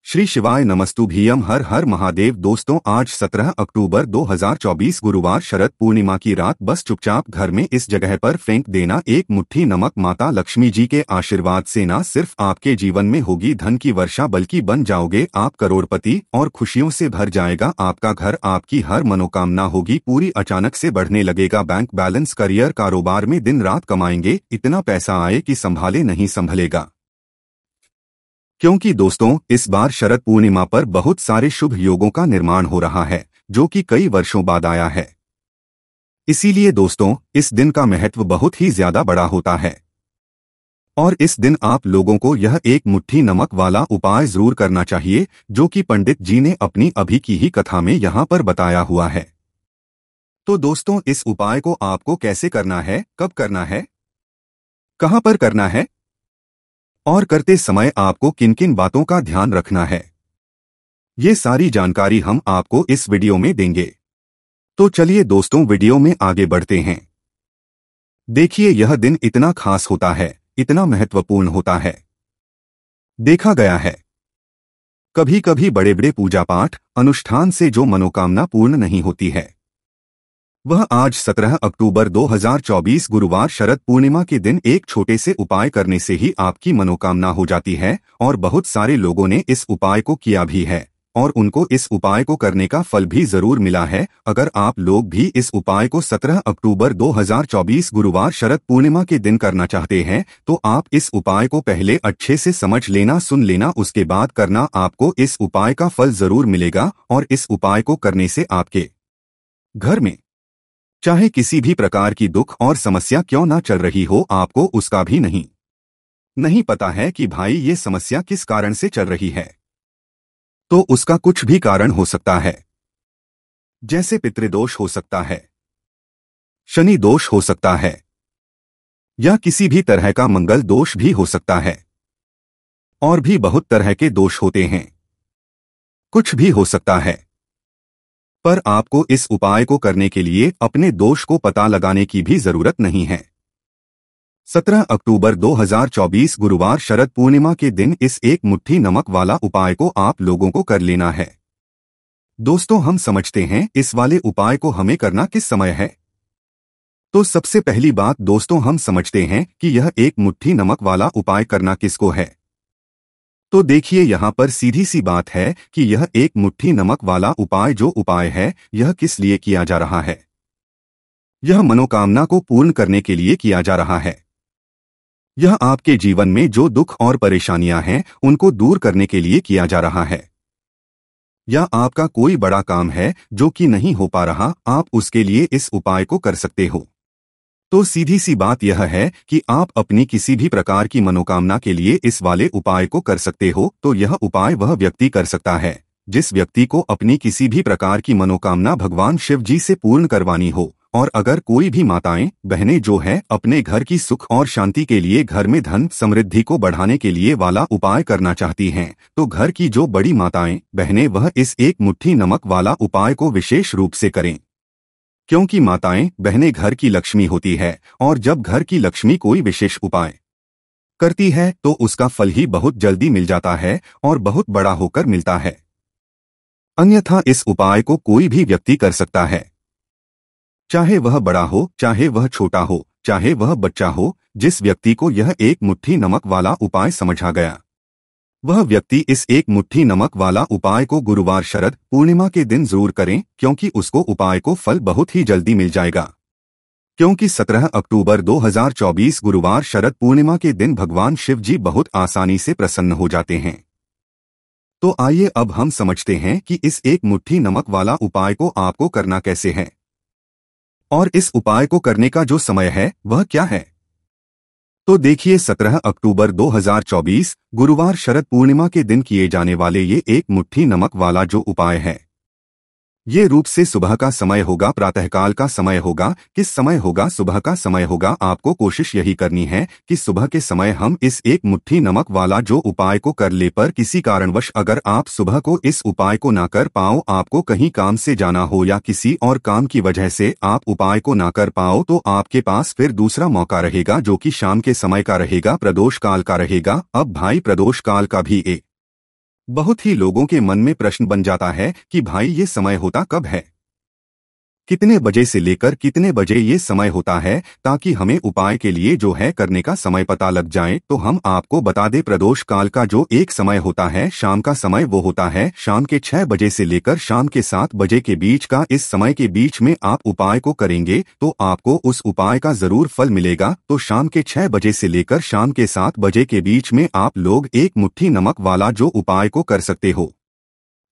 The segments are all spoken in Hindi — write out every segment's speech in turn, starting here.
श्री शिवाय नमस्तुभ्यम। हर हर महादेव। दोस्तों, आज 17 अक्टूबर 2024 गुरुवार शरद पूर्णिमा की रात बस चुपचाप घर में इस जगह पर फेंक देना एक मुट्ठी नमक। माता लक्ष्मी जी के आशीर्वाद से न सिर्फ आपके जीवन में होगी धन की वर्षा, बल्कि बन जाओगे आप करोड़पति और खुशियों से भर जाएगा आपका घर। आपकी हर मनोकामना होगी पूरी, अचानक से बढ़ने लगेगा बैंक बैलेंस, करियर, कारोबार में दिन रात कमाएंगे, इतना पैसा आए कि संभाले नहीं संभलेगा। क्योंकि दोस्तों, इस बार शरद पूर्णिमा पर बहुत सारे शुभ योगों का निर्माण हो रहा है जो कि कई वर्षों बाद आया है। इसीलिए दोस्तों, इस दिन का महत्व बहुत ही ज्यादा बड़ा होता है और इस दिन आप लोगों को यह एक मुट्ठी नमक वाला उपाय जरूर करना चाहिए जो कि पंडित जी ने अपनी अभी की ही कथा में यहाँ पर बताया हुआ है। तो दोस्तों, इस उपाय को आपको कैसे करना है, कब करना है, कहां पर करना है और करते समय आपको किन किन बातों का ध्यान रखना है, ये सारी जानकारी हम आपको इस वीडियो में देंगे। तो चलिए दोस्तों, वीडियो में आगे बढ़ते हैं। देखिए, यह दिन इतना खास होता है, इतना महत्वपूर्ण होता है। देखा गया है कभी कभी बड़े बड़े पूजा पाठ अनुष्ठान से जो मनोकामना पूर्ण नहीं होती है, वह आज 17 अक्टूबर 2024 गुरुवार शरद पूर्णिमा के दिन एक छोटे से उपाय करने से ही आपकी मनोकामना हो जाती है। और बहुत सारे लोगों ने इस उपाय को किया भी है और उनको इस उपाय को करने का फल भी जरूर मिला है। अगर आप लोग भी इस उपाय को 17 अक्टूबर 2024 गुरुवार शरद पूर्णिमा के दिन करना चाहते हैं तो आप इस उपाय को पहले अच्छे से समझ लेना, सुन लेना, उसके बाद करना। आपको इस उपाय का फल जरूर मिलेगा और इस उपाय को करने से आपके घर में चाहे किसी भी प्रकार की दुख और समस्या क्यों ना चल रही हो, आपको उसका भी नहीं पता है कि भाई ये समस्या किस कारण से चल रही है, तो उसका कुछ भी कारण हो सकता है। जैसे पितृदोष हो सकता है, शनि दोष हो सकता है, या किसी भी तरह का मंगल दोष भी हो सकता है, और भी बहुत तरह के दोष होते हैं, कुछ भी हो सकता है। पर आपको इस उपाय को करने के लिए अपने दोष को पता लगाने की भी जरूरत नहीं है। 17 अक्टूबर 2024 गुरुवार शरद पूर्णिमा के दिन इस एक मुट्ठी नमक वाला उपाय को आप लोगों को कर लेना है। दोस्तों, हम समझते हैं इस वाले उपाय को हमें करना किस समय है। तो सबसे पहली बात दोस्तों, हम समझते हैं कि यह एक मुट्ठी नमक वाला उपाय करना किसको है। तो देखिए, यहाँ पर सीधी सी बात है कि यह एक मुट्ठी नमक वाला उपाय जो उपाय है, यह किस लिए किया जा रहा है। यह मनोकामना को पूर्ण करने के लिए किया जा रहा है। यह आपके जीवन में जो दुख और परेशानियां हैं उनको दूर करने के लिए किया जा रहा है। या आपका कोई बड़ा काम है जो कि नहीं हो पा रहा, आप उसके लिए इस उपाय को कर सकते हो। तो सीधी सी बात यह है कि आप अपनी किसी भी प्रकार की मनोकामना के लिए इस वाले उपाय को कर सकते हो। तो यह उपाय वह व्यक्ति कर सकता है जिस व्यक्ति को अपनी किसी भी प्रकार की मनोकामना भगवान शिव जी से पूर्ण करवानी हो। और अगर कोई भी माताएं बहनें जो है अपने घर की सुख और शांति के लिए, घर में धन समृद्धि को बढ़ाने के लिए वाला उपाय करना चाहती हैं, तो घर की जो बड़ी माताएं बहनें वह इस एक मुट्ठी नमक वाला उपाय को विशेष रूप से करें। क्योंकि माताएं बहनें घर की लक्ष्मी होती है और जब घर की लक्ष्मी कोई विशेष उपाय करती है तो उसका फल ही बहुत जल्दी मिल जाता है और बहुत बड़ा होकर मिलता है। अन्यथा इस उपाय को कोई भी व्यक्ति कर सकता है, चाहे वह बड़ा हो, चाहे वह छोटा हो, चाहे वह बच्चा हो। जिस व्यक्ति को यह एक मुट्ठी नमक वाला उपाय समझ आ गया, वह व्यक्ति इस एक मुट्ठी नमक वाला उपाय को गुरुवार शरद पूर्णिमा के दिन जरूर करें, क्योंकि उसको उपाय को फल बहुत ही जल्दी मिल जाएगा। क्योंकि 17 अक्टूबर 2024 गुरुवार शरद पूर्णिमा के दिन भगवान शिव जी बहुत आसानी से प्रसन्न हो जाते हैं। तो आइए अब हम समझते हैं कि इस एक मुट्ठी नमक वाला उपाय को आपको करना कैसे है और इस उपाय को करने का जो समय है वह क्या है। तो देखिए, 17 अक्टूबर 2024 गुरुवार शरद पूर्णिमा के दिन किए जाने वाले ये एक मुट्ठी नमक वाला जो उपाय है, ये रूप से सुबह का समय होगा, प्रातःकाल का समय होगा। किस समय होगा? सुबह का समय होगा। आपको कोशिश यही करनी है कि सुबह के समय हम इस एक मुट्ठी नमक वाला जो उपाय को कर ले। पर किसी कारणवश अगर आप सुबह को इस उपाय को ना कर पाओ, आपको कहीं काम से जाना हो या किसी और काम की वजह से आप उपाय को ना कर पाओ, तो आपके पास फिर दूसरा मौका रहेगा जो कि शाम के समय का रहेगा, प्रदोष काल का रहेगा। अब भाई, प्रदोष काल का भी एक बहुत ही लोगों के मन में प्रश्न बन जाता है कि भाई ये समय होता कब है, कितने बजे से लेकर कितने बजे ये समय होता है, ताकि हमें उपाय के लिए जो है करने का समय पता लग जाए। तो हम आपको बता दें, प्रदोष काल का जो एक समय होता है, शाम का समय, वो होता है शाम के 6 बजे से लेकर शाम के 7 बजे के बीच का। इस समय के बीच में आप उपाय को करेंगे तो आपको उस उपाय का जरूर फल मिलेगा। तो शाम के 6 बजे से लेकर शाम के 7 बजे के बीच में आप लोग एक मुट्ठी नमक वाला जो उपाय को कर सकते हो।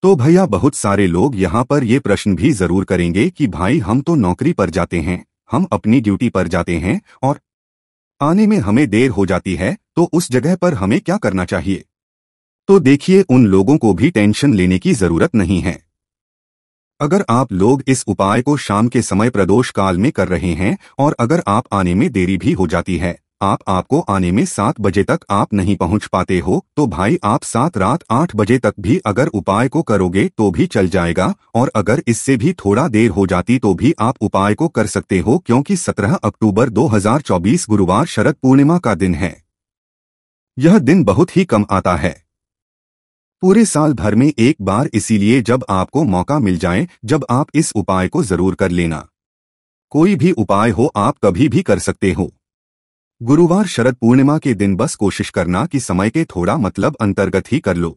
तो भैया बहुत सारे लोग यहाँ पर ये प्रश्न भी जरूर करेंगे कि भाई हम तो नौकरी पर जाते हैं, हम अपनी ड्यूटी पर जाते हैं और आने में हमें देर हो जाती है, तो उस जगह पर हमें क्या करना चाहिए। तो देखिए, उन लोगों को भी टेंशन लेने की जरूरत नहीं है। अगर आप लोग इस उपाय को शाम के समय प्रदोष काल में कर रहे हैं और अगर आप आने में देरी भी हो जाती है, आपको आने में 7 बजे तक आप नहीं पहुंच पाते हो, तो भाई आप 7 रात 8 बजे तक भी अगर उपाय को करोगे तो भी चल जाएगा। और अगर इससे भी थोड़ा देर हो जाती तो भी आप उपाय को कर सकते हो, क्योंकि 17 अक्टूबर 2024 गुरुवार शरद पूर्णिमा का दिन है। यह दिन बहुत ही कम आता है, पूरे साल भर में एक बार, इसीलिए जब आपको मौका मिल जाए, जब आप इस उपाय को जरूर कर लेना। कोई भी उपाय हो आप कभी भी कर सकते हो। गुरुवार शरद पूर्णिमा के दिन बस कोशिश करना कि समय के थोड़ा मतलब अंतर्गत ही कर लो,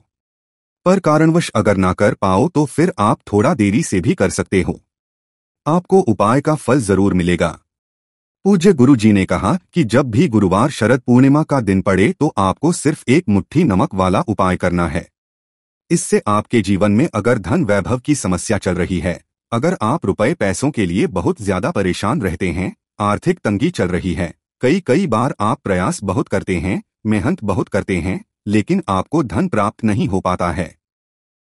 पर कारणवश अगर ना कर पाओ तो फिर आप थोड़ा देरी से भी कर सकते हो। आपको उपाय का फल जरूर मिलेगा। पूज्य गुरु जी ने कहा कि जब भी गुरुवार शरद पूर्णिमा का दिन पड़े तो आपको सिर्फ एक मुट्ठी नमक वाला उपाय करना है। इससे आपके जीवन में अगर धन वैभव की समस्या चल रही है, अगर आप रुपए पैसों के लिए बहुत ज्यादा परेशान रहते हैं, आर्थिक तंगी चल रही है, कई बार आप प्रयास बहुत करते हैं, मेहनत बहुत करते हैं, लेकिन आपको धन प्राप्त नहीं हो पाता है,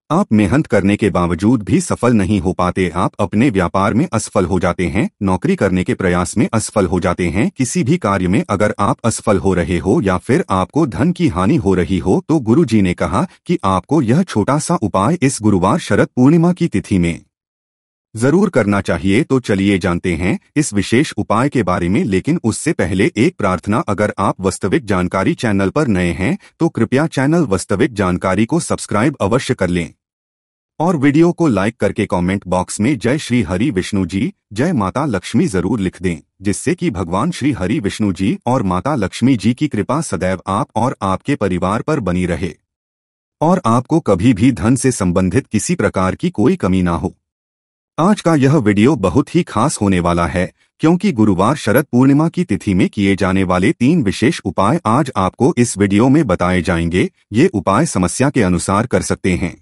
आप मेहनत करने के बावजूद भी सफल नहीं हो पाते, आप अपने व्यापार में असफल हो जाते हैं, नौकरी करने के प्रयास में असफल हो जाते हैं, किसी भी कार्य में अगर आप असफल हो रहे हो या फिर आपको धन की हानि हो रही हो, तो गुरु जी ने कहा कि आपको यह छोटा सा उपाय इस गुरुवार शरद पूर्णिमा की तिथि में जरूर करना चाहिए। तो चलिए जानते हैं इस विशेष उपाय के बारे में, लेकिन उससे पहले एक प्रार्थना, अगर आप वास्तविक जानकारी चैनल पर नए हैं तो कृपया चैनल वास्तविक जानकारी को सब्सक्राइब अवश्य कर लें और वीडियो को लाइक करके कमेंट बॉक्स में जय श्री हरि विष्णु जी, जय माता लक्ष्मी जरूर लिख दें, जिससे कि भगवान श्री हरि विष्णु जी और माता लक्ष्मी जी की कृपा सदैव आप और आपके परिवार पर बनी रहे और आपको कभी भी धन से संबंधित किसी प्रकार की कोई कमी ना हो। आज का यह वीडियो बहुत ही खास होने वाला है, क्योंकि गुरुवार शरद पूर्णिमा की तिथि में किए जाने वाले 3 विशेष उपाय आज आपको इस वीडियो में बताए जाएंगे। ये उपाय समस्या के अनुसार कर सकते हैं।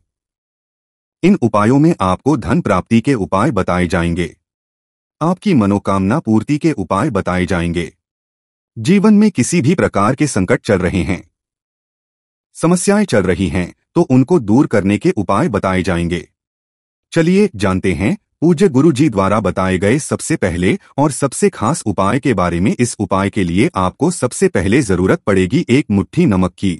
इन उपायों में आपको धन प्राप्ति के उपाय बताए जाएंगे, आपकी मनोकामना पूर्ति के उपाय बताए जाएंगे, जीवन में किसी भी प्रकार के संकट चल रहे हैं, समस्याएं चल रही हैं, तो उनको दूर करने के उपाय बताए जाएंगे। चलिए जानते हैं पूज्य गुरु जी द्वारा बताए गए सबसे पहले और सबसे खास उपाय के बारे में। इस उपाय के लिए आपको सबसे पहले जरूरत पड़ेगी एक मुट्ठी नमक की।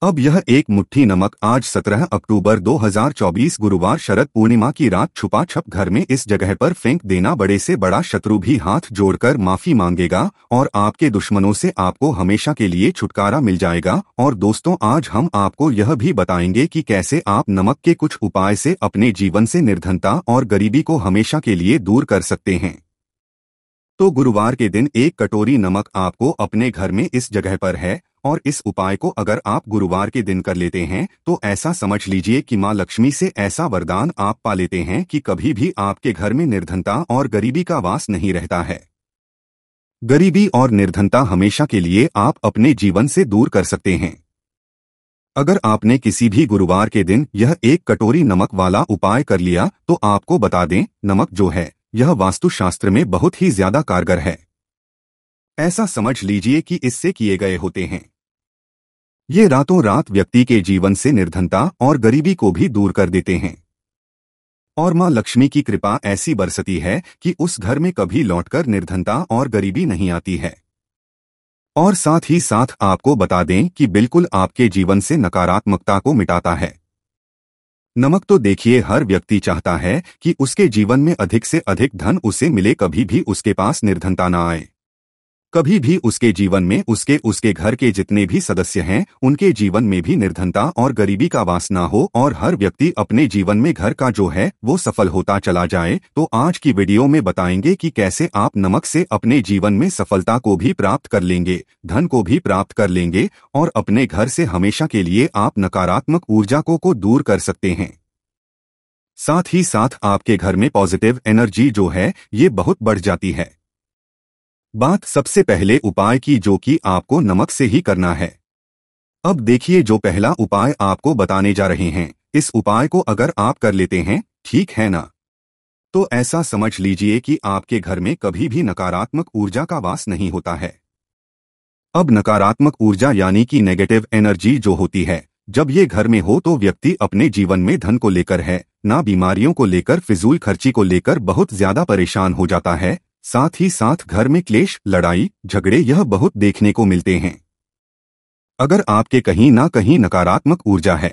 अब यह एक मुट्ठी नमक आज 17 अक्टूबर 2024 गुरुवार शरद पूर्णिमा की रात छुपा छप घर में इस जगह पर फेंक देना। बड़े से बड़ा शत्रु भी हाथ जोड़कर माफी मांगेगा और आपके दुश्मनों से आपको हमेशा के लिए छुटकारा मिल जाएगा। और दोस्तों, आज हम आपको यह भी बताएंगे कि कैसे आप नमक के कुछ उपाय से अपने जीवन से निर्धनता और गरीबी को हमेशा के लिए दूर कर सकते हैं। तो गुरुवार के दिन एक कटोरी नमक आपको अपने घर में इस जगह पर है और इस उपाय को अगर आप गुरुवार के दिन कर लेते हैं तो ऐसा समझ लीजिए कि माँ लक्ष्मी से ऐसा वरदान आप पा लेते हैं कि कभी भी आपके घर में निर्धनता और गरीबी का वास नहीं रहता है। गरीबी और निर्धनता हमेशा के लिए आप अपने जीवन से दूर कर सकते हैं। अगर आपने किसी भी गुरुवार के दिन यह एक कटोरी नमक वाला उपाय कर लिया तो आपको बता दें, नमक जो है यह वास्तुशास्त्र में बहुत ही ज्यादा कारगर है। ऐसा समझ लीजिए कि इससे किए गए होते हैं ये रातों रात व्यक्ति के जीवन से निर्धनता और गरीबी को भी दूर कर देते हैं और मां लक्ष्मी की कृपा ऐसी बरसती है कि उस घर में कभी लौटकर निर्धनता और गरीबी नहीं आती है। और साथ ही साथ आपको बता दें कि बिल्कुल आपके जीवन से नकारात्मकता को मिटाता है। नमक तो देखिए हर व्यक्ति चाहता है कि उसके जीवन में अधिक से अधिक धन उसे मिले, कभी भी उसके पास निर्धनता ना आए। कभी भी उसके जीवन में उसके घर के जितने भी सदस्य हैं उनके जीवन में भी निर्धनता और गरीबी का वास ना हो और हर व्यक्ति अपने जीवन में घर का जो है वो सफल होता चला जाए। तो आज की वीडियो में बताएंगे कि कैसे आप नमक से अपने जीवन में सफलता को भी प्राप्त कर लेंगे, धन को भी प्राप्त कर लेंगे और अपने घर से हमेशा के लिए आप नकारात्मक ऊर्जा को दूर कर सकते हैं। साथ ही साथ आपके घर में पॉजिटिव एनर्जी जो है ये बहुत बढ़ जाती है। बात सबसे पहले उपाय की जो कि आपको नमक से ही करना है। अब देखिए जो पहला उपाय आपको बताने जा रहे हैं, इस उपाय को अगर आप कर लेते हैं, ठीक है ना, तो ऐसा समझ लीजिए कि आपके घर में कभी भी नकारात्मक ऊर्जा का वास नहीं होता है। अब नकारात्मक ऊर्जा यानी कि नेगेटिव एनर्जी जो होती है, जब ये घर में हो तो व्यक्ति अपने जीवन में धन को लेकर है ना बीमारियों को लेकर, फिजूल खर्ची को लेकर बहुत ज्यादा परेशान हो जाता है। साथ ही साथ घर में क्लेश, लड़ाई झगड़े यह बहुत देखने को मिलते हैं। अगर आपके कहीं ना कहीं नकारात्मक ऊर्जा है,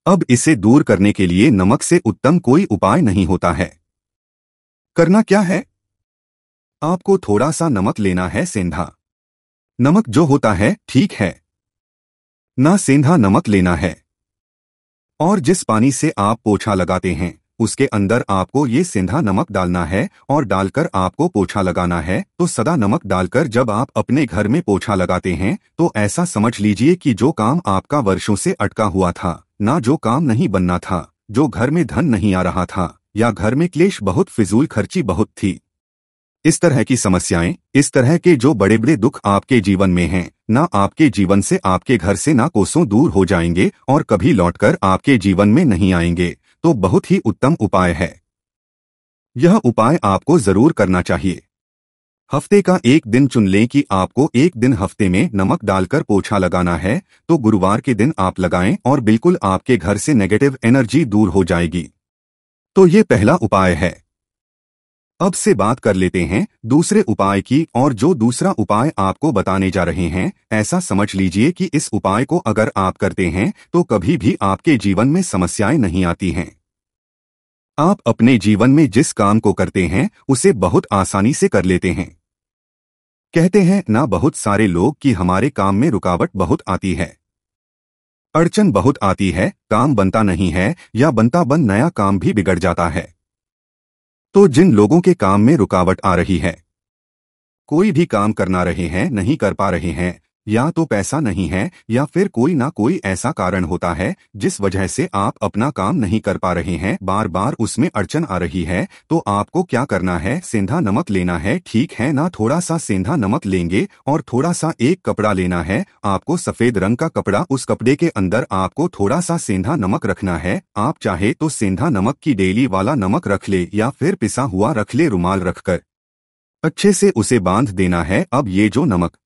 अब इसे दूर करने के लिए नमक से उत्तम कोई उपाय नहीं होता है। करना क्या है, आपको थोड़ा सा नमक लेना है, सेंधा नमक जो होता है, ठीक है ना, सेंधा नमक लेना है और जिस पानी से आप पोछा लगाते हैं उसके अंदर आपको ये सेंधा नमक डालना है और डालकर आपको पोछा लगाना है। तो सदा नमक डालकर जब आप अपने घर में पोछा लगाते हैं तो ऐसा समझ लीजिए कि जो काम आपका वर्षों से अटका हुआ था ना, जो काम नहीं बनना था, जो घर में धन नहीं आ रहा था या घर में क्लेश बहुत, फिजूल खर्ची बहुत थी, इस तरह की समस्याएं, इस तरह के जो बड़े बड़े दुख आपके जीवन में हैं ना, आपके जीवन से, आपके घर से ना कोसों दूर हो जाएंगे और कभी लौटकर आपके जीवन में नहीं आएंगे। तो बहुत ही उत्तम उपाय है। यह उपाय आपको जरूर करना चाहिए। हफ्ते का एक दिन चुन लें कि आपको एक दिन हफ्ते में नमक डालकर पोछा लगाना है, तो गुरुवार के दिन आप लगाएं और बिल्कुल आपके घर से नेगेटिव एनर्जी दूर हो जाएगी। तो ये पहला उपाय है। अब से बात कर लेते हैं दूसरे उपाय की, और जो दूसरा उपाय आपको बताने जा रहे हैं, ऐसा समझ लीजिए कि इस उपाय को अगर आप करते हैं तो कभी भी आपके जीवन में समस्याएं नहीं आती हैं। आप अपने जीवन में जिस काम को करते हैं उसे बहुत आसानी से कर लेते हैं। कहते हैं ना बहुत सारे लोग कि हमारे काम में रुकावट बहुत आती है, अड़चन बहुत आती है, काम बनता नहीं है या बनता बन नया काम भी बिगड़ जाता है। तो जिन लोगों के काम में रुकावट आ रही है, कोई भी काम करना रहे हैं नहीं कर पा रहे हैं, या तो पैसा नहीं है या फिर कोई ना कोई ऐसा कारण होता है जिस वजह से आप अपना काम नहीं कर पा रहे हैं, बार बार उसमें अड़चन आ रही है, तो आपको क्या करना है, सेंधा नमक लेना है, ठीक है ना। थोड़ा सा सेंधा नमक लेंगे और थोड़ा सा एक कपड़ा लेना है, आपको सफेद रंग का कपड़ा, उस कपड़े के अंदर आपको थोड़ा सा सेंधा नमक रखना है। आप चाहे तो सेंधा नमक की डेली वाला नमक रख ले या फिर पिसा हुआ रख ले, रुमाल रखकर अच्छे से उसे बांध देना है। अब ये जो नमक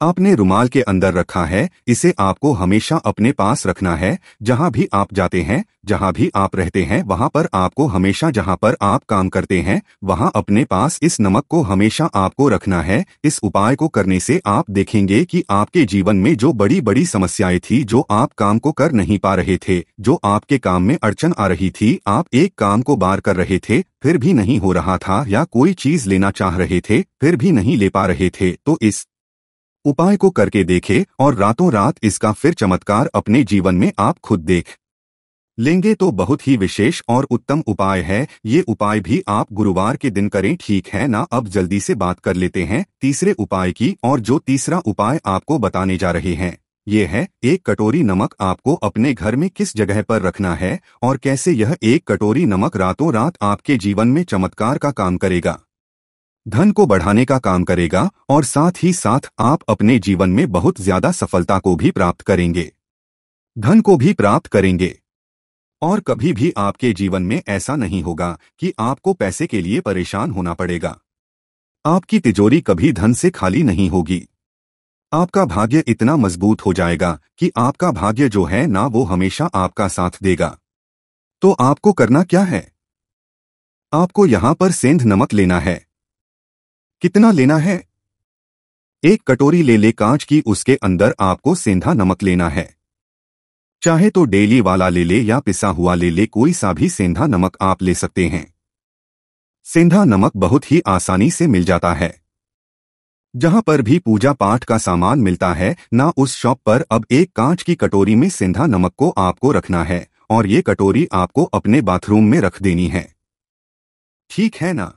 आपने रुमाल के अंदर रखा है, इसे आपको हमेशा अपने पास रखना है। जहां भी आप जाते हैं, जहां भी आप रहते हैं, वहां पर आपको हमेशा, जहां पर आप काम करते हैं, वहां अपने पास इस नमक को हमेशा आपको रखना है। इस उपाय को करने से आप देखेंगे कि आपके जीवन में जो बड़ी बड़ी समस्याएं थी, जो आप काम को कर नहीं पा रहे थे, जो आपके काम में अड़चन आ रही थी, आप एक काम को बार कर रहे थे फिर भी नहीं हो रहा था, या कोई चीज लेना चाह रहे थे फिर भी नहीं ले पा रहे थे, तो इस उपाय को करके देखे और रातों रात इसका फिर चमत्कार अपने जीवन में आप खुद देख लेंगे। तो बहुत ही विशेष और उत्तम उपाय है। ये उपाय भी आप गुरुवार के दिन करें, ठीक है ना। अब जल्दी से बात कर लेते हैं तीसरे उपाय की, और जो तीसरा उपाय आपको बताने जा रहे हैं ये है, एक कटोरी नमक आपको अपने घर में किस जगह पर रखना है और कैसे यह एक कटोरी नमक रातों रात आपके जीवन में चमत्कार का काम करेगा, धन को बढ़ाने का काम करेगा और साथ ही साथ आप अपने जीवन में बहुत ज्यादा सफलता को भी प्राप्त करेंगे, धन को भी प्राप्त करेंगे। और कभी भी आपके जीवन में ऐसा नहीं होगा कि आपको पैसे के लिए परेशान होना पड़ेगा। आपकी तिजोरी कभी धन से खाली नहीं होगी। आपका भाग्य इतना मजबूत हो जाएगा कि आपका भाग्य जो है ना, वो हमेशा आपका साथ देगा। तो आपको करना क्या है, आपको यहां पर सेंध नमक लेना है। कितना लेना है, एक कटोरी ले ले कांच की, उसके अंदर आपको सेंधा नमक लेना है। चाहे तो डेली वाला ले ले या पिसा हुआ ले ले, कोई सा भी सेंधा नमक आप ले सकते हैं। सेंधा नमक बहुत ही आसानी से मिल जाता है। जहां पर भी पूजा पाठ का सामान मिलता है ना, उस शॉप पर अब एक कांच की कटोरी में सेंधा नमक को आपको रखना है और ये कटोरी आपको अपने बाथरूम में रख देनी है। ठीक है ना?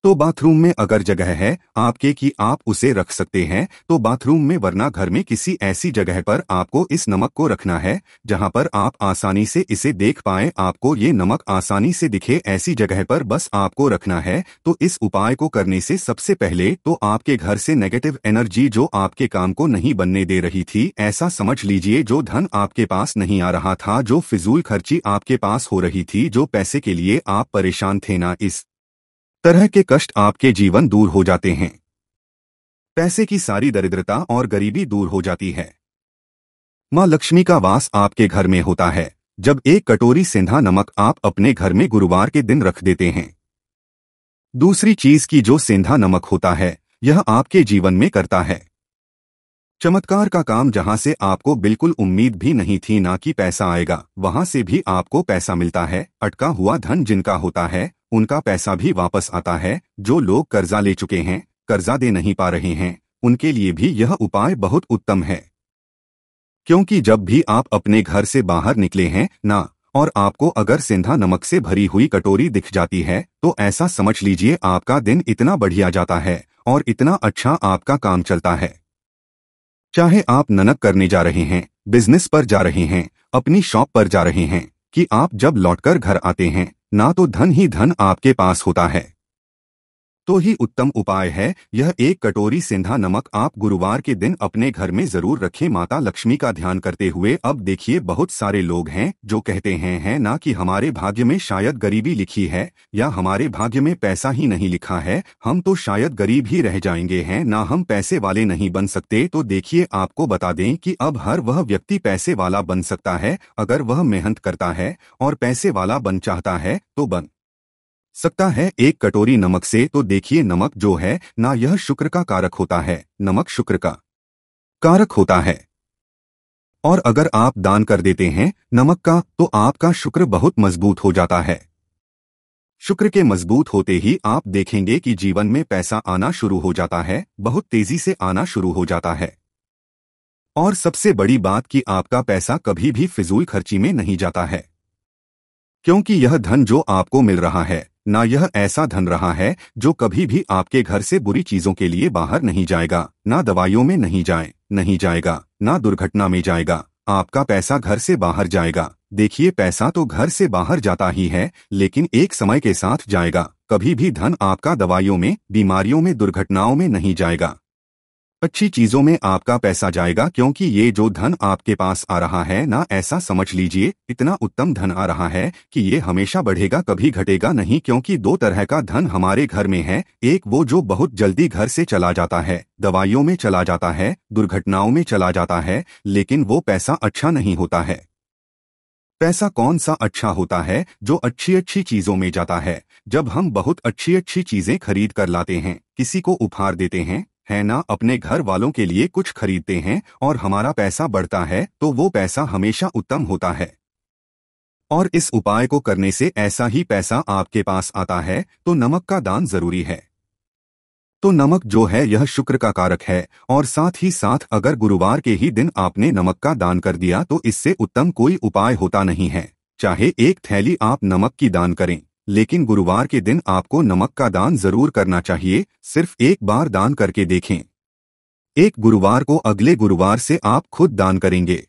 तो बाथरूम में अगर जगह है आपके कि आप उसे रख सकते हैं तो बाथरूम में, वरना घर में किसी ऐसी जगह पर आपको इस नमक को रखना है जहां पर आप आसानी से इसे देख पाएं, आपको ये नमक आसानी से दिखे, ऐसी जगह पर बस आपको रखना है। तो इस उपाय को करने से सबसे पहले तो आपके घर से नेगेटिव एनर्जी जो आपके काम को नहीं बनने दे रही थी, ऐसा समझ लीजिए, जो धन आपके पास नहीं आ रहा था, जो फिजूल खर्ची आपके पास हो रही थी, जो पैसे के लिए आप परेशान थे ना, इस तरह के कष्ट आपके जीवन दूर हो जाते हैं। पैसे की सारी दरिद्रता और गरीबी दूर हो जाती है। माँ लक्ष्मी का वास आपके घर में होता है जब एक कटोरी सेंधा नमक आप अपने घर में गुरुवार के दिन रख देते हैं। दूसरी चीज की जो सेंधा नमक होता है यह आपके जीवन में करता है चमत्कार का काम, जहां से आपको बिल्कुल उम्मीद भी नहीं थी ना कि पैसा आएगा, वहां से भी आपको पैसा मिलता है। अटका हुआ धन जिनका होता है उनका पैसा भी वापस आता है। जो लोग कर्जा ले चुके हैं, कर्जा दे नहीं पा रहे हैं, उनके लिए भी यह उपाय बहुत उत्तम है। क्योंकि जब भी आप अपने घर से बाहर निकले हैं ना, और आपको अगर सेंधा नमक से भरी हुई कटोरी दिख जाती है, तो ऐसा समझ लीजिए आपका दिन इतना बढ़िया जाता है और इतना अच्छा आपका काम चलता है। चाहे आप ननक करने जा रहे हैं, बिजनेस पर जा रहे हैं, अपनी शॉप पर जा रहे हैं, कि आप जब लौटकर घर आते हैं ना, तो धन ही धन आपके पास होता है। तो ही उत्तम उपाय है यह एक कटोरी सेंधा नमक आप गुरुवार के दिन अपने घर में जरूर रखें, माता लक्ष्मी का ध्यान करते हुए। अब देखिए, बहुत सारे लोग हैं जो कहते हैं है ना कि हमारे भाग्य में शायद गरीबी लिखी है, या हमारे भाग्य में पैसा ही नहीं लिखा है, हम तो शायद गरीब ही रह जाएंगे हैं ना, हम पैसे वाले नहीं बन सकते। तो देखिए, आपको बता दें कि अब हर वह व्यक्ति पैसे वाला बन सकता है अगर वह मेहनत करता है और पैसे वाला बन चाहता है तो बन सकता है एक कटोरी नमक से। तो देखिए, नमक जो है ना, यह शुक्र का कारक होता है, नमक शुक्र का कारक होता है। और अगर आप दान कर देते हैं नमक का, तो आपका शुक्र बहुत मजबूत हो जाता है। शुक्र के मजबूत होते ही आप देखेंगे कि जीवन में पैसा आना शुरू हो जाता है, बहुत तेजी से आना शुरू हो जाता है। और सबसे बड़ी बात कि आपका पैसा कभी भी फिजूल खर्ची में नहीं जाता है, क्योंकि यह धन जो आपको मिल रहा है ना, यह ऐसा धन रहा है जो कभी भी आपके घर से बुरी चीजों के लिए बाहर नहीं जाएगा, ना दवाइयों में नहीं जाएगा, ना दुर्घटना में जाएगा। आपका पैसा घर से बाहर जाएगा। देखिए, पैसा तो घर से बाहर जाता ही है, लेकिन एक समय के साथ जाएगा। कभी भी धन आपका दवाइयों में, बीमारियों में, दुर्घटनाओं में नहीं जाएगा, अच्छी चीजों में आपका पैसा जाएगा। क्योंकि ये जो धन आपके पास आ रहा है ना, ऐसा समझ लीजिए इतना उत्तम धन आ रहा है कि ये हमेशा बढ़ेगा, कभी घटेगा नहीं। क्योंकि दो तरह का धन हमारे घर में है, एक वो जो बहुत जल्दी घर से चला जाता है, दवाइयों में चला जाता है, दुर्घटनाओं में चला जाता है, लेकिन वो पैसा अच्छा नहीं होता है। पैसा कौन सा अच्छा होता है? जो अच्छी अच्छी चीजों में जाता है। जब हम बहुत अच्छी अच्छी चीजें खरीद कर लाते हैं, किसी को उपहार देते हैं, है ना, अपने घर वालों के लिए कुछ खरीदते हैं और हमारा पैसा बढ़ता है, तो वो पैसा हमेशा उत्तम होता है। और इस उपाय को करने से ऐसा ही पैसा आपके पास आता है। तो नमक का दान जरूरी है। तो नमक जो है यह शुक्र का कारक है, और साथ ही साथ अगर गुरुवार के ही दिन आपने नमक का दान कर दिया तो इससे उत्तम कोई उपाय होता नहीं है। चाहे एक थैली आप नमक की दान करें, लेकिन गुरुवार के दिन आपको नमक का दान जरूर करना चाहिए। सिर्फ एक बार दान करके देखें। एक गुरुवार को अगले गुरुवार से आप खुद दान करेंगे।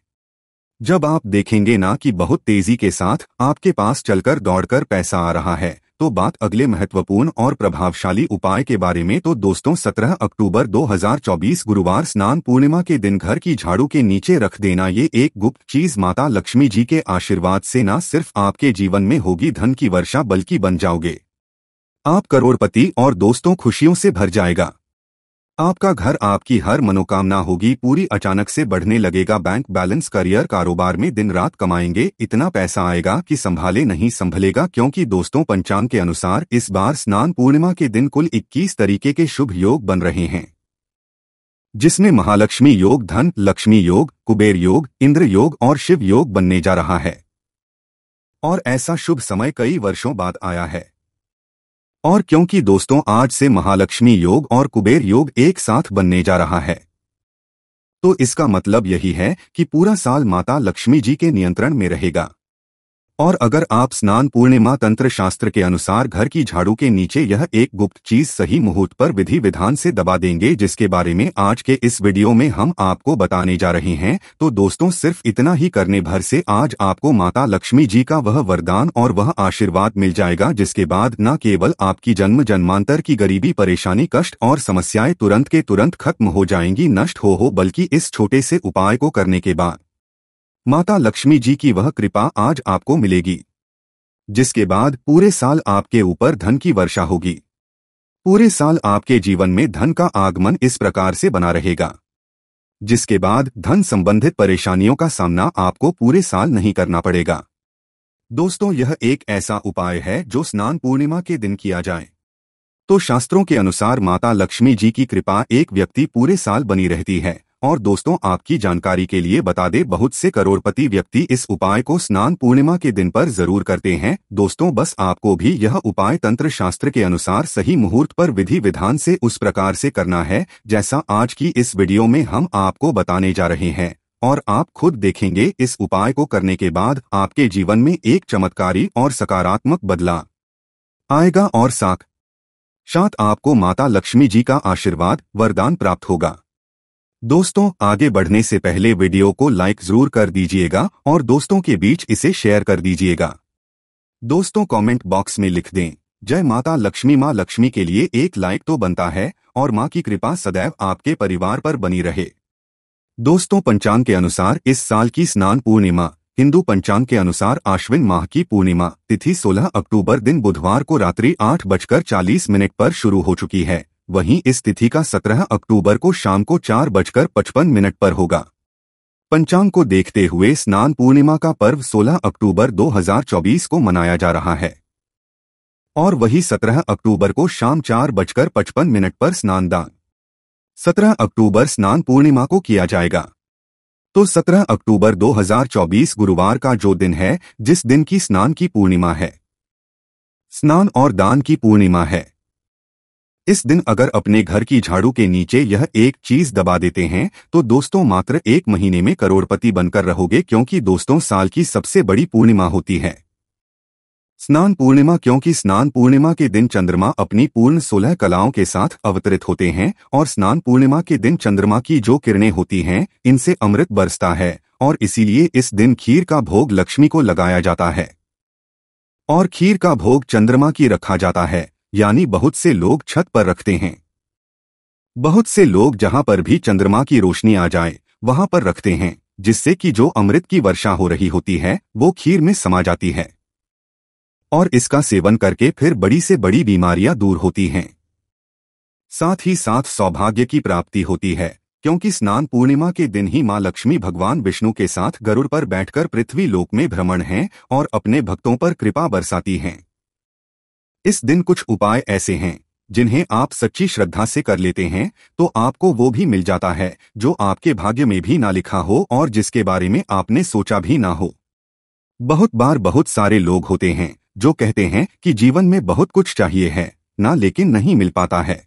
जब आप देखेंगे ना कि बहुत तेजी के साथ आपके पास चलकर दौड़कर पैसा आ रहा है, तो बात अगले महत्वपूर्ण और प्रभावशाली उपाय के बारे में। तो दोस्तों, 17 अक्टूबर 2024 गुरुवार स्नान पूर्णिमा के दिन घर की झाड़ू के नीचे रख देना ये एक गुप्त चीज माता लक्ष्मी जी के आशीर्वाद से न सिर्फ आपके जीवन में होगी धन की वर्षा, बल्कि बन जाओगे आप करोड़पति, और दोस्तों खुशियों से भर जाएगा आपका घर। आपकी हर मनोकामना होगी पूरी, अचानक से बढ़ने लगेगा बैंक बैलेंस, करियर, कारोबार में दिन रात कमाएंगे, इतना पैसा आएगा कि संभाले नहीं संभलेगा। क्योंकि दोस्तों, पंचांग के अनुसार इस बार स्नान पूर्णिमा के दिन कुल 21 तरीके के शुभ योग बन रहे हैं, जिसमें महालक्ष्मी योग, धन लक्ष्मी योग, कुबेर योग, इंद्र योग और शिव योग बनने जा रहा है। और ऐसा शुभ समय कई वर्षों बाद आया है। और क्योंकि दोस्तों आज से महालक्ष्मी योग और कुबेर योग एक साथ बनने जा रहा है, तो इसका मतलब यही है कि पूरा साल माता लक्ष्मी जी के नियंत्रण में रहेगा। और अगर आप स्नान पूर्णिमा तंत्र शास्त्र के अनुसार घर की झाड़ू के नीचे यह एक गुप्त चीज सही मुहूर्त पर विधि विधान से दबा देंगे, जिसके बारे में आज के इस वीडियो में हम आपको बताने जा रहे हैं, तो दोस्तों सिर्फ इतना ही करने भर से आज आपको माता लक्ष्मी जी का वह वरदान और वह आशीर्वाद मिल जाएगा, जिसके बाद न केवल आपकी जन्म जन्मांतर की गरीबी, परेशानी, कष्ट और समस्याएं तुरंत के तुरंत खत्म हो जाएंगी, नष्ट हो, बल्कि इस छोटे से उपाय को करने के बाद माता लक्ष्मी जी की वह कृपा आज आपको मिलेगी, जिसके बाद पूरे साल आपके ऊपर धन की वर्षा होगी। पूरे साल आपके जीवन में धन का आगमन इस प्रकार से बना रहेगा, जिसके बाद धन संबंधित परेशानियों का सामना आपको पूरे साल नहीं करना पड़ेगा। दोस्तों यह एक ऐसा उपाय है जो स्नान पूर्णिमा के दिन किया जाए तो शास्त्रों के अनुसार माता लक्ष्मी जी की कृपा एक व्यक्ति पूरे साल बनी रहती है। और दोस्तों आपकी जानकारी के लिए बता दें, बहुत से करोड़पति व्यक्ति इस उपाय को स्नान पूर्णिमा के दिन पर जरूर करते हैं। दोस्तों बस आपको भी यह उपाय तंत्र शास्त्र के अनुसार सही मुहूर्त पर विधि विधान से उस प्रकार से करना है जैसा आज की इस वीडियो में हम आपको बताने जा रहे हैं। और आप खुद देखेंगे इस उपाय को करने के बाद आपके जीवन में एक चमत्कारी और सकारात्मक बदलाव आएगा और साथ आपको माता लक्ष्मी जी का आशीर्वाद वरदान प्राप्त होगा। दोस्तों आगे बढ़ने से पहले वीडियो को लाइक जरूर कर दीजिएगा और दोस्तों के बीच इसे शेयर कर दीजिएगा। दोस्तों कमेंट बॉक्स में लिख दें जय माता लक्ष्मी। मां लक्ष्मी के लिए एक लाइक तो बनता है और मां की कृपा सदैव आपके परिवार पर बनी रहे। दोस्तों पंचांग के अनुसार इस साल की स्नान पूर्णिमा हिंदू पंचांग के अनुसार आश्विन माह की पूर्णिमा तिथि 16 अक्टूबर दिन बुधवार को रात्रि 8:40 पर शुरू हो चुकी है। वहीं इस तिथि का 17 अक्टूबर को शाम को 4:55 पर होगा। पंचांग को देखते हुए स्नान पूर्णिमा का पर्व 16 अक्टूबर 2024 को मनाया जा रहा है और वही 17 अक्टूबर को शाम 4:55 पर स्नान दान 17 अक्टूबर स्नान पूर्णिमा को किया जाएगा। तो 17 अक्टूबर 2024 गुरुवार का जो दिन है, जिस दिन की स्नान की पूर्णिमा है, स्नान और दान की पूर्णिमा है, इस दिन अगर अपने घर की झाड़ू के नीचे यह एक चीज दबा देते हैं तो दोस्तों मात्र 1 महीने में करोड़पति बनकर रहोगे, क्योंकि दोस्तों साल की सबसे बड़ी पूर्णिमा होती है स्नान पूर्णिमा। क्योंकि स्नान पूर्णिमा के दिन चंद्रमा अपनी पूर्ण 16 कलाओं के साथ अवतरित होते हैं और स्नान पूर्णिमा के दिन चंद्रमा की जो किरणें होती हैं इनसे अमृत बरसता है और इसीलिए इस दिन खीर का भोग लक्ष्मी को लगाया जाता है और खीर का भोग चंद्रमा की रखा जाता है, यानी बहुत से लोग छत पर रखते हैं। बहुत से लोग जहां पर भी चंद्रमा की रोशनी आ जाए वहां पर रखते हैं, जिससे कि जो अमृत की वर्षा हो रही होती है वो खीर में समा जाती है और इसका सेवन करके फिर बड़ी से बड़ी बीमारियां दूर होती हैं। साथ ही साथ सौभाग्य की प्राप्ति होती है, क्योंकि स्नान पूर्णिमा के दिन ही मां लक्ष्मी भगवान विष्णु के साथ गरुड़ पर बैठकर पृथ्वी लोक में भ्रमण हैं और अपने भक्तों पर कृपा बरसाती हैं। इस दिन कुछ उपाय ऐसे हैं जिन्हें आप सच्ची श्रद्धा से कर लेते हैं तो आपको वो भी मिल जाता है जो आपके भाग्य में भी ना लिखा हो और जिसके बारे में आपने सोचा भी ना हो। बहुत बार बहुत सारे लोग होते हैं जो कहते हैं कि जीवन में बहुत कुछ चाहिए है ना, लेकिन नहीं मिल पाता है।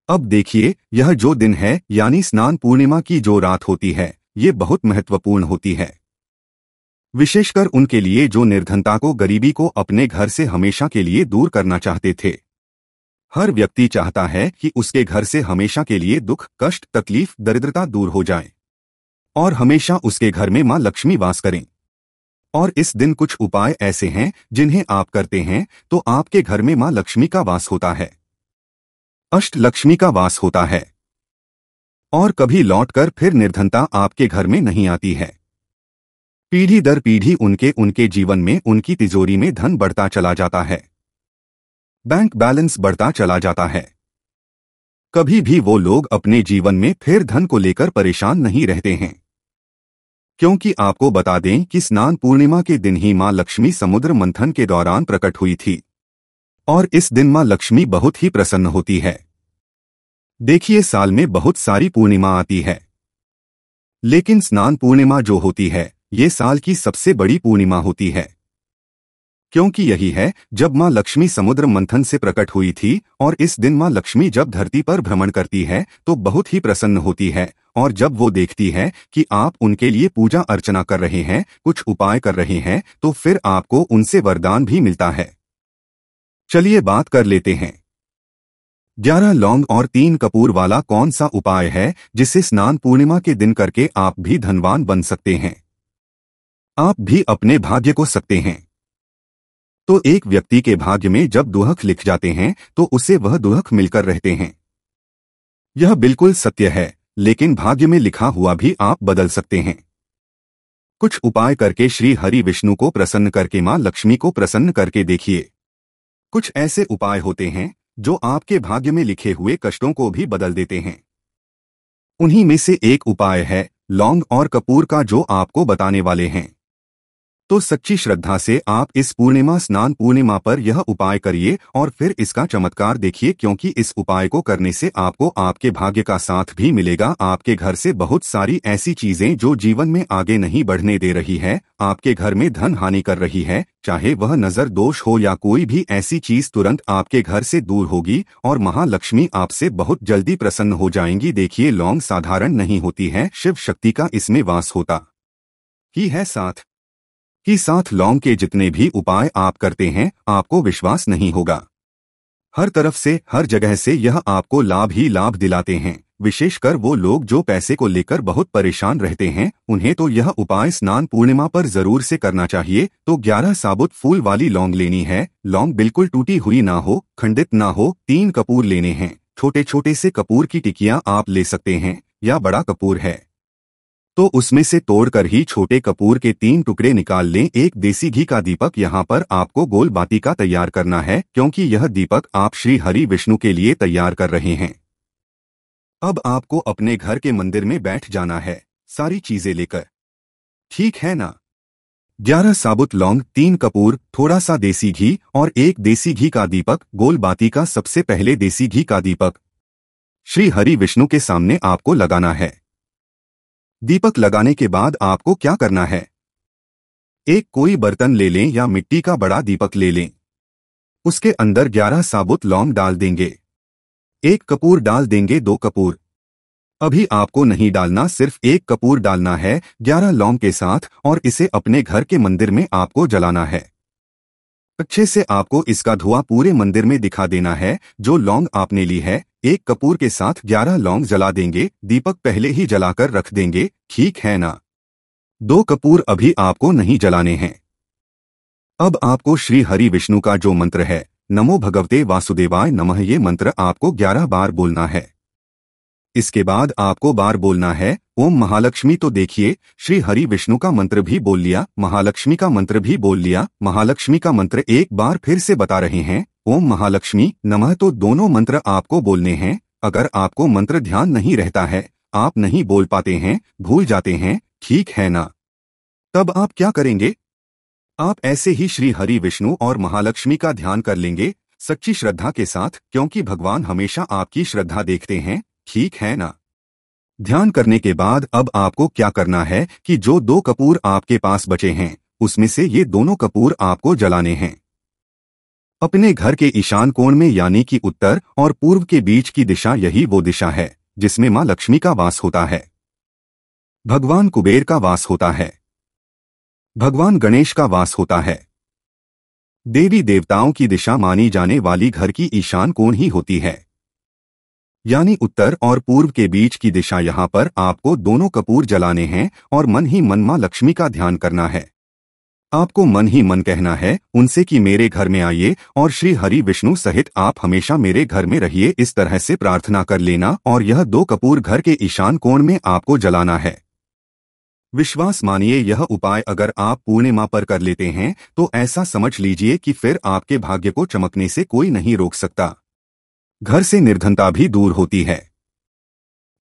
अब देखिए यह जो दिन है यानी स्नान पूर्णिमा की जो रात होती है ये बहुत महत्वपूर्ण होती है, विशेषकर उनके लिए जो निर्धनता को, गरीबी को अपने घर से हमेशा के लिए दूर करना चाहते थे। हर व्यक्ति चाहता है कि उसके घर से हमेशा के लिए दुख, कष्ट, तकलीफ, दरिद्रता दूर हो जाए और हमेशा उसके घर में मां लक्ष्मी वास करें। और इस दिन कुछ उपाय ऐसे हैं जिन्हें आप करते हैं तो आपके घर में मां लक्ष्मी का वास होता है, अष्ट लक्ष्मी का वास होता है और कभी लौटकर फिर निर्धनता आपके घर में नहीं आती है। पीढ़ी दर पीढ़ी उनके जीवन में उनकी तिजोरी में धन बढ़ता चला जाता है, बैंक बैलेंस बढ़ता चला जाता है। कभी भी वो लोग अपने जीवन में फिर धन को लेकर परेशान नहीं रहते हैं, क्योंकि आपको बता दें कि स्नान पूर्णिमा के दिन ही मां लक्ष्मी समुद्र मंथन के दौरान प्रकट हुई थी और इस दिन मां लक्ष्मी बहुत ही प्रसन्न होती है। देखिए साल में बहुत सारी पूर्णिमा आती है, लेकिन स्नान पूर्णिमा जो होती है ये साल की सबसे बड़ी पूर्णिमा होती है, क्योंकि यही है जब माँ लक्ष्मी समुद्र मंथन से प्रकट हुई थी, और इस दिन माँ लक्ष्मी जब धरती पर भ्रमण करती है तो बहुत ही प्रसन्न होती है, और जब वो देखती है कि आप उनके लिए पूजा अर्चना कर रहे हैं, कुछ उपाय कर रहे हैं, तो फिर आपको उनसे वरदान भी मिलता है। चलिए बात कर लेते हैं। 11 लौंग और 3 कपूर वाला कौन सा उपाय है जिसे स्नान पूर्णिमा के दिन करके आप भी धनवान बन सकते हैं, आप भी अपने भाग्य को सकते हैं। तो एक व्यक्ति के भाग्य में जब दुहक लिख जाते हैं तो उसे वह दुहक मिलकर रहते हैं। यह बिल्कुल सत्य है, लेकिन भाग्य में लिखा हुआ भी आप बदल सकते हैं। कुछ उपाय करके श्री हरि विष्णु को प्रसन्न करके मां लक्ष्मी को प्रसन्न करके देखिए। कुछ ऐसे उपाय होते हैं जो आपके भाग्य में लिखे हुए कष्टों को भी बदल देते हैं। उन्हीं में से एक उपाय है लौंग और कपूर का, जो आपको बताने वाले हैं। तो सच्ची श्रद्धा से आप इस पूर्णिमा स्नान पूर्णिमा पर यह उपाय करिए और फिर इसका चमत्कार देखिए, क्योंकि इस उपाय को करने से आपको आपके भाग्य का साथ भी मिलेगा। आपके घर से बहुत सारी ऐसी चीजें जो जीवन में आगे नहीं बढ़ने दे रही है, आपके घर में धन हानि कर रही है, चाहे वह नजर दोष हो या कोई भी ऐसी चीज, तुरंत आपके घर से दूर होगी और महालक्ष्मी आपसे बहुत जल्दी प्रसन्न हो जाएंगी। देखिए, लौंग साधारण नहीं होती है, शिव शक्ति का इसमें वास होता ही है। साथ लौंग के जितने भी उपाय आप करते हैं, आपको विश्वास नहीं होगा, हर तरफ से हर जगह से यह आपको लाभ ही लाभ दिलाते हैं। विशेषकर वो लोग जो पैसे को लेकर बहुत परेशान रहते हैं, उन्हें तो यह उपाय स्नान पूर्णिमा पर जरूर से करना चाहिए। तो 11 साबुत फूल वाली लौंग लेनी है। लौंग बिल्कुल टूटी हुई ना हो, खंडित ना हो। 3 कपूर लेने हैं। छोटे छोटे से कपूर की टिकियां आप ले सकते हैं, या बड़ा कपूर है तो उसमें से तोड़कर ही छोटे कपूर के 3 टुकड़े निकाल लें। एक देसी घी का दीपक यहाँ पर आपको गोल बाती का तैयार करना है, क्योंकि यह दीपक आप श्री हरि विष्णु के लिए तैयार कर रहे हैं। अब आपको अपने घर के मंदिर में बैठ जाना है, सारी चीजें लेकर, ठीक है ना। 11 साबुत लौंग, 3 कपूर, थोड़ा सा देसी घी और एक देसी घी का दीपक, गोल बाती का। सबसे पहले देसी घी का दीपक श्री हरि विष्णु के सामने आपको लगाना है। दीपक लगाने के बाद आपको क्या करना है, एक कोई बर्तन ले लें या मिट्टी का बड़ा दीपक ले लें। उसके अंदर 11 साबुत लौंग डाल देंगे, 1 कपूर डाल देंगे, 2 कपूर अभी आपको नहीं डालना, सिर्फ 1 कपूर डालना है 11 लौंग के साथ, और इसे अपने घर के मंदिर में आपको जलाना है। अच्छे से आपको इसका धुआं पूरे मंदिर में दिखा देना है। जो लौंग आपने ली है, 1 कपूर के साथ 11 लौंग जला देंगे। दीपक पहले ही जलाकर रख देंगे, ठीक है ना। 2 कपूर अभी आपको नहीं जलाने हैं। अब आपको श्री हरि विष्णु का जो मंत्र है, नमो भगवते वासुदेवाय नमः, ये मंत्र आपको 11 बार बोलना है। इसके बाद आपको बार बोलना है ओम महालक्ष्मी। तो देखिए, श्री हरि विष्णु का मंत्र भी बोल लिया, महालक्ष्मी का मंत्र भी बोल लिया। महालक्ष्मी का मंत्र एक बार फिर से बता रहे हैं, ओम महालक्ष्मी नमः। तो दोनों मंत्र आपको बोलने हैं। अगर आपको मंत्र ध्यान नहीं रहता है, आप नहीं बोल पाते हैं, भूल जाते हैं, ठीक है ना, तब आप क्या करेंगे, आप ऐसे ही श्री हरि विष्णु और महालक्ष्मी का ध्यान कर लेंगे, सच्ची श्रद्धा के साथ, क्योंकि भगवान हमेशा आपकी श्रद्धा देखते हैं, ठीक है ना। ध्यान करने के बाद अब आपको क्या करना है कि जो 2 कपूर आपके पास बचे हैं, उसमें से ये दोनों कपूर आपको जलाने हैं। अपने घर के ईशान कोण में, यानी कि उत्तर और पूर्व के बीच की दिशा, यही वो दिशा है जिसमें मां लक्ष्मी का वास होता है, भगवान कुबेर का वास होता है, भगवान गणेश का वास होता है। देवी देवताओं की दिशा मानी जाने वाली घर की ईशान कोण ही होती है, यानी उत्तर और पूर्व के बीच की दिशा। यहाँ पर आपको दोनों कपूर जलाने हैं और मन ही मन मां लक्ष्मी का ध्यान करना है। आपको मन ही मन कहना है उनसे कि मेरे घर में आइए और श्री हरि विष्णु सहित आप हमेशा मेरे घर में रहिए। इस तरह से प्रार्थना कर लेना और यह 2 कपूर घर के ईशान कोण में आपको जलाना है। विश्वास मानिए, यह उपाय अगर आप पूर्णिमा पर कर लेते हैं तो ऐसा समझ लीजिए कि फिर आपके भाग्य को चमकने से कोई नहीं रोक सकता। घर से निर्धनता भी दूर होती है,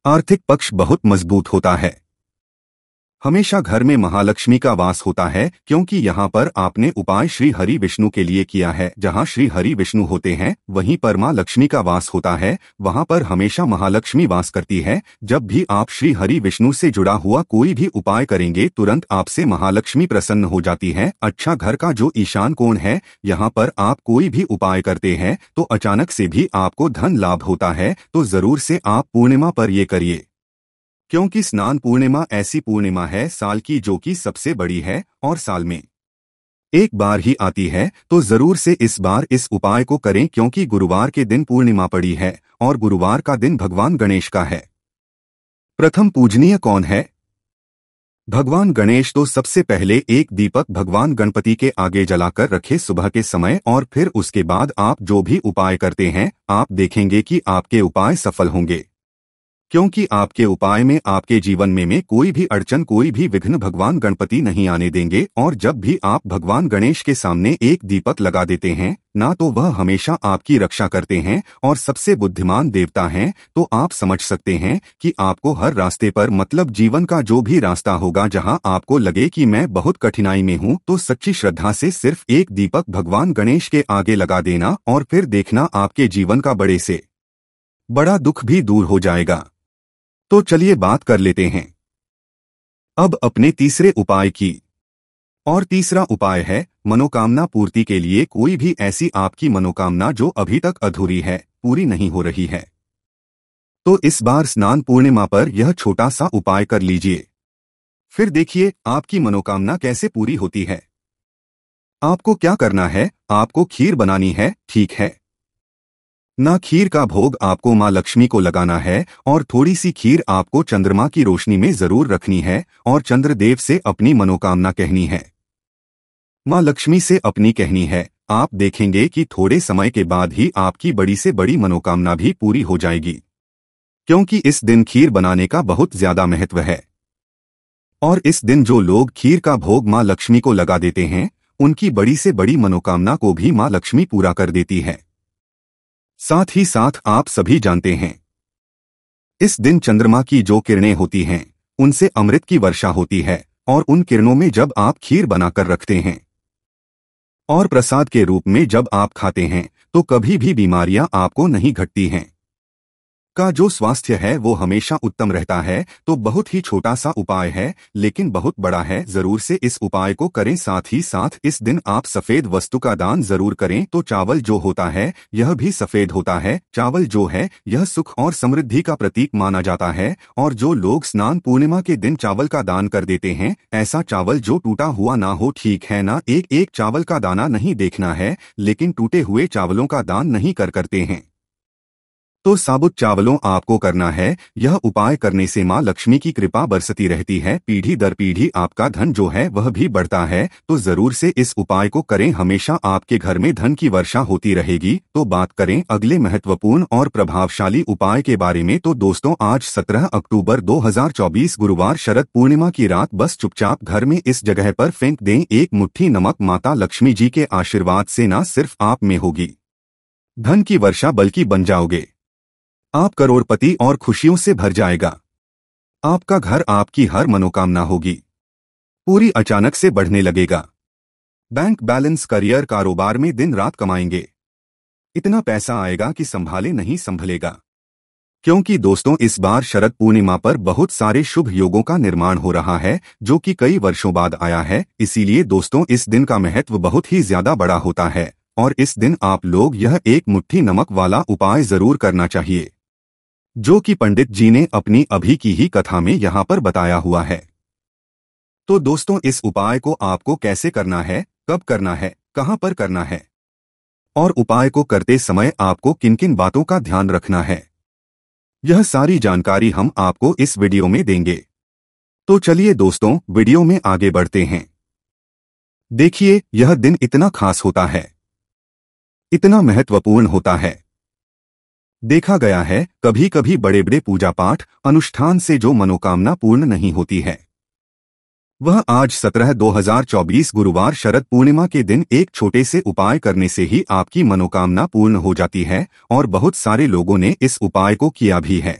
आर्थिक पक्ष बहुत मजबूत होता है, हमेशा घर में महालक्ष्मी का वास होता है, क्योंकि यहाँ पर आपने उपाय श्री हरि विष्णु के लिए किया है। जहाँ श्री हरि विष्णु होते हैं वहीं पर माँ लक्ष्मी का वास होता है, वहाँ पर हमेशा महालक्ष्मी वास करती है। जब भी आप श्री हरि विष्णु से जुड़ा हुआ कोई भी उपाय करेंगे तुरंत आपसे महालक्ष्मी प्रसन्न हो जाती है। अच्छा, घर का जो ईशान कोण है यहाँ पर आप कोई भी उपाय करते हैं तो अचानक से भी आपको धन लाभ होता है। तो जरूर से आप पूर्णिमा पर ये करिए, क्योंकि स्नान पूर्णिमा ऐसी पूर्णिमा है साल की जो कि सबसे बड़ी है और साल में एक बार ही आती है। तो जरूर से इस बार इस उपाय को करें, क्योंकि गुरुवार के दिन पूर्णिमा पड़ी है और गुरुवार का दिन भगवान गणेश का है। प्रथम पूजनीय कौन है? भगवान गणेश। तो सबसे पहले एक दीपक भगवान गणपति के आगे जलाकर रखे सुबह के समय, और फिर उसके बाद आप जो भी उपाय करते हैं आप देखेंगे कि आपके उपाय सफल होंगे, क्योंकि आपके उपाय में आपके जीवन में कोई भी अड़चन कोई भी विघ्न भगवान गणपति नहीं आने देंगे। और जब भी आप भगवान गणेश के सामने एक दीपक लगा देते हैं ना, तो वह हमेशा आपकी रक्षा करते हैं और सबसे बुद्धिमान देवता हैं। तो आप समझ सकते हैं कि आपको हर रास्ते पर, मतलब जीवन का जो भी रास्ता होगा जहां आपको लगे कि मैं बहुत कठिनाई में हूं, तो सच्ची श्रद्धा से सिर्फ एक दीपक भगवान गणेश के आगे लगा देना और फिर देखना आपके जीवन का बड़े से बड़ा दुख भी दूर हो जाएगा। तो चलिए बात कर लेते हैं अब अपने तीसरे उपाय की। और तीसरा उपाय है मनोकामना पूर्ति के लिए। कोई भी ऐसी आपकी मनोकामना जो अभी तक अधूरी है, पूरी नहीं हो रही है, तो इस बार स्नान पूर्णिमा पर यह छोटा सा उपाय कर लीजिए, फिर देखिए आपकी मनोकामना कैसे पूरी होती है। आपको क्या करना है, आपको खीर बनानी है, ठीक है ना। खीर का भोग आपको माँ लक्ष्मी को लगाना है और थोड़ी सी खीर आपको चंद्रमा की रोशनी में जरूर रखनी है और चंद्रदेव से अपनी मनोकामना कहनी है, माँ लक्ष्मी से अपनी कहनी है। आप देखेंगे कि थोड़े समय के बाद ही आपकी बड़ी से बड़ी मनोकामना भी पूरी हो जाएगी, क्योंकि इस दिन खीर बनाने का बहुत ज्यादा महत्व है। और इस दिन जो लोग खीर का भोग माँ लक्ष्मी को लगा देते हैं उनकी बड़ी से बड़ी मनोकामना को भी माँ लक्ष्मी पूरा कर देती है। साथ ही साथ आप सभी जानते हैं इस दिन चंद्रमा की जो किरणें होती हैं उनसे अमृत की वर्षा होती है, और उन किरणों में जब आप खीर बनाकर रखते हैं और प्रसाद के रूप में जब आप खाते हैं तो कभी भी बीमारियां आपको नहीं घटती हैं, का जो स्वास्थ्य है वो हमेशा उत्तम रहता है। तो बहुत ही छोटा सा उपाय है लेकिन बहुत बड़ा है, जरूर से इस उपाय को करें। साथ ही साथ इस दिन आप सफेद वस्तु का दान जरूर करें। तो चावल जो होता है यह भी सफेद होता है। चावल जो है यह सुख और समृद्धि का प्रतीक माना जाता है, और जो लोग स्नान पूर्णिमा के दिन चावल का दान कर देते हैं, ऐसा चावल जो टूटा हुआ ना हो, ठीक है ना। एक एक चावल का दाना नहीं देखना है, लेकिन टूटे हुए चावलों का दान नहीं करते हैं। तो साबुत चावलों आपको करना है। यह उपाय करने से माँ लक्ष्मी की कृपा बरसती रहती है, पीढ़ी दर पीढ़ी आपका धन जो है वह भी बढ़ता है। तो जरूर से इस उपाय को करें, हमेशा आपके घर में धन की वर्षा होती रहेगी। तो बात करें अगले महत्वपूर्ण और प्रभावशाली उपाय के बारे में। तो दोस्तों आज 17 अक्टूबर 2024 गुरुवार शरद पूर्णिमा की रात बस चुपचाप घर में इस जगह पर फेंक दें एक मुट्ठी नमक। माता लक्ष्मी जी के आशीर्वाद से न सिर्फ आप में होगी धन की वर्षा, बल्कि बन जाओगे आप करोड़पति और खुशियों से भर जाएगा। आपका घर, आपकी हर मनोकामना होगी पूरी, अचानक से बढ़ने लगेगा। बैंक बैलेंस, करियर, कारोबार में दिन रात कमाएंगे, इतना पैसा आएगा कि संभाले नहीं संभलेगा। क्योंकि दोस्तों इस बार शरद पूर्णिमा पर बहुत सारे शुभ योगों का निर्माण हो रहा है जो कि कई वर्षों बाद आया है। इसीलिए दोस्तों इस दिन का महत्व बहुत ही ज्यादा बड़ा होता है, और इस दिन आप लोग यह एक मुट्ठी नमक वाला उपाय जरूर करना चाहिए, जो कि पंडित जी ने अपनी अभी की ही कथा में यहाँ पर बताया हुआ है। तो दोस्तों इस उपाय को आपको कैसे करना है, कब करना है, कहाँ पर करना है, और उपाय को करते समय आपको किन किन बातों का ध्यान रखना है, यह सारी जानकारी हम आपको इस वीडियो में देंगे। तो चलिए दोस्तों वीडियो में आगे बढ़ते हैं। देखिए यह दिन इतना खास होता है, इतना महत्वपूर्ण होता है। देखा गया है कभी कभी बड़े बड़े पूजा पाठ अनुष्ठान से जो मनोकामना पूर्ण नहीं होती है, वह आज 17/2024 गुरुवार शरद पूर्णिमा के दिन एक छोटे से उपाय करने से ही आपकी मनोकामना पूर्ण हो जाती है। और बहुत सारे लोगों ने इस उपाय को किया भी है।